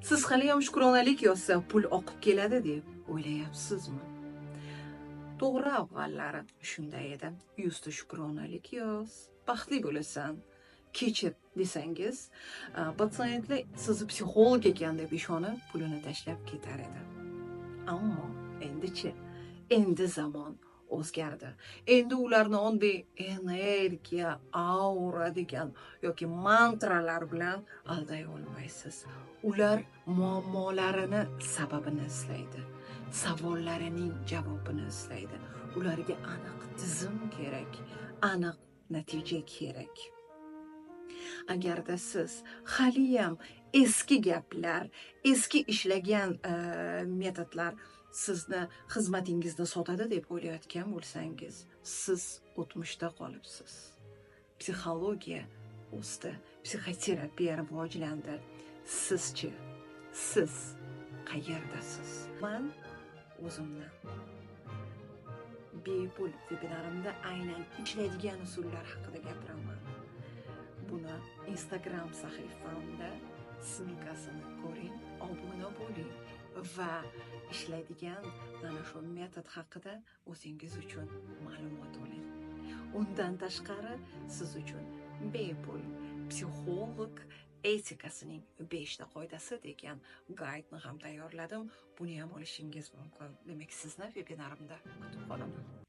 Siz hali ham shukronalik yozsa pul oqib keladi deb o'ylayapsizmi? To'g'ri, avvallari shunday edi. 100 ta shukronalik yoz, baxtli bo'lasan. Kechir desangiz, patsientlar sizni psixolog ekan deb ishonib, pulini tashlab ketar edi. Ammo endichi, endi zamon o'zgardi. Endi ularni oddiy energiya, aura degan yoki mantralar bilan alday olmaysiz. Ular muammolarini sababini izlaydi. Savollarining javobini izlaydi. Ularga aniq tizim kerak, aniq natija kerak. Agarda siz haliyam eski gaplar, eski ishlagan metodlar sizni xizmatingizni sotadi deb o'ylayotgan bo'lsangiz, siz o'tmishda qolibsiz. Psixologiya o'sdi, psixoterapiya rivojlandi. Sizchi, siz qayerdasiz? Men o'zimni bepul webinarimda aynan ishlaydigan usullar haqida gapiraman. Buni Instagram sahifamda silkasini ko'ring, obuna bo'ling va ishlaydigan mana shu metod haqida o'zingiz uchun ma'lumot oling. Undan tashqari siz uchun bepul psixolog etikasining 5 ta qoidasi degan gaydni ham tayyorladim. Buni ham olishingiz mumkin. Demak, sizni webinarimda kutib qolaman.